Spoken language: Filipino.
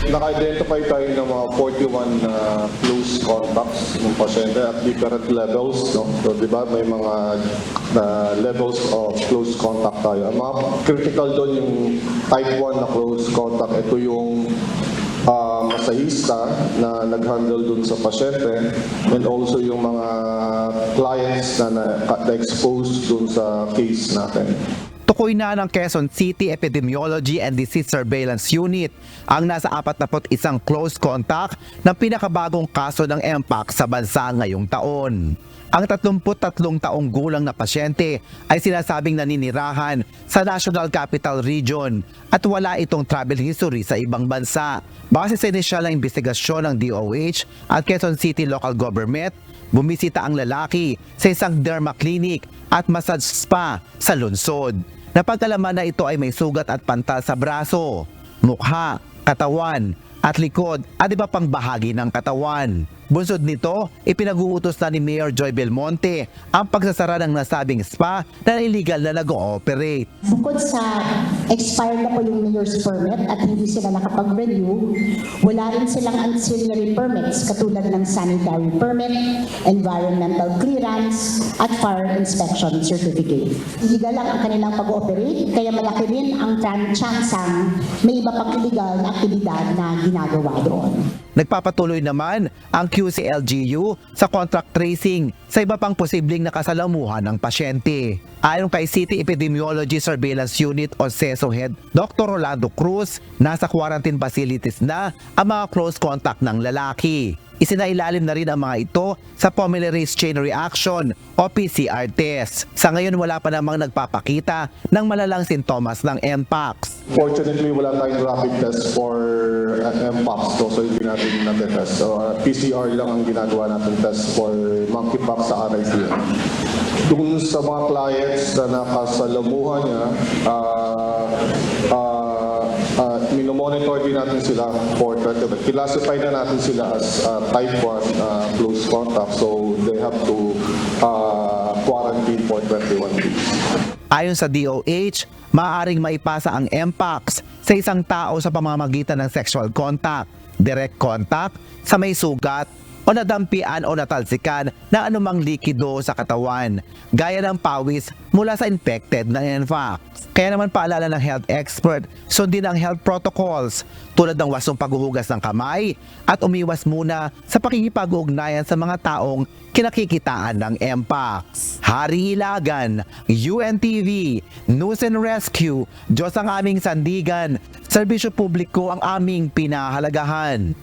Naka-identify tayo ng mga 41 close contacts ng pasyente at different levels. No? So, di ba, may mga levels of close contact tayo. Ang mga critical doon yung type 1 na close contact. Ito yung masahista na nag-handle dun sa pasyente and also yung mga clients na na-expose dun sa case natin. Tukoy na ng Quezon City Epidemiology and Disease Surveillance Unit ang nasa 41 close contact ng pinakabagong kaso ng Mpox sa bansa ngayong taon. Ang 33 taong gulang na pasyente ay sinasabing naninirahan sa National Capital Region at wala itong travel history sa ibang bansa. Base sa inisyal na investigasyon ng DOH at Quezon City Local Government, bumisita ang lalaki sa isang derma clinic at massage spa sa lungsod. Napagkalaman na ito ay may sugat at pantal sa braso, mukha, katawan at likod at iba pang bahagi ng katawan. Bunsod nito, ipinag-uutos na ni Mayor Joy Belmonte ang pagsasara ng nasabing spa na illegal na nag-ooperate. Bukod sa expired na po yung mayor's permit at hindi sila nakapag-renew, wala rin silang ancillary permits katulad ng sanitary permit, environmental clearance, at fire inspection certificate. Illegal lang ang kanilang pag-ooperate, kaya malaki rin ang tsansang may iba pang illegal na aktibidad na ginagawa doon. Nagpapatuloy naman ang QCLGU sa contract tracing sa iba pang posibleng nakasalamuhan ng pasyente. Ayon kay City Epidemiology Surveillance Unit o CESO Head Dr. Rolando Cruz, nasa quarantine facilities na ang mga close contact ng lalaki. Isinailalim na rin ang mga ito sa polymerase chain reaction o PCR test. Sa ngayon wala pa namang nagpapakita ng malalang sintomas ng Mpox. Fortunately, wala tayong rapid test for Mpox, so hindi natin natin-test. So, PCR lang ang ginagawa natin test for monkeypox sa RIC. Doon sa mga clients na nakasalamuhan niya, minomonitor din natin sila for classify na natin sila as type 1 close contact, so they have to quarantine for 21 days. Ayon sa DOH, maaaring maipasa ang Mpox sa isang tao sa pamamagitan ng sexual contact, direct contact, sa may sugat, o nadampian o natalsikan na anumang likido sa katawan, gaya ng pawis mula sa infected na Mpox. Kaya naman paalala ng health expert, sundin ang health protocols tulad ng wasong paghuhugas ng kamay at umiwas muna sa pakikipag-ugnayan sa mga taong kinakikitaan ng Mpox. Hari Ilagan, UNTV, News and Rescue, Diyos ang aming sandigan, serbisyo publiko ang aming pinahalagahan.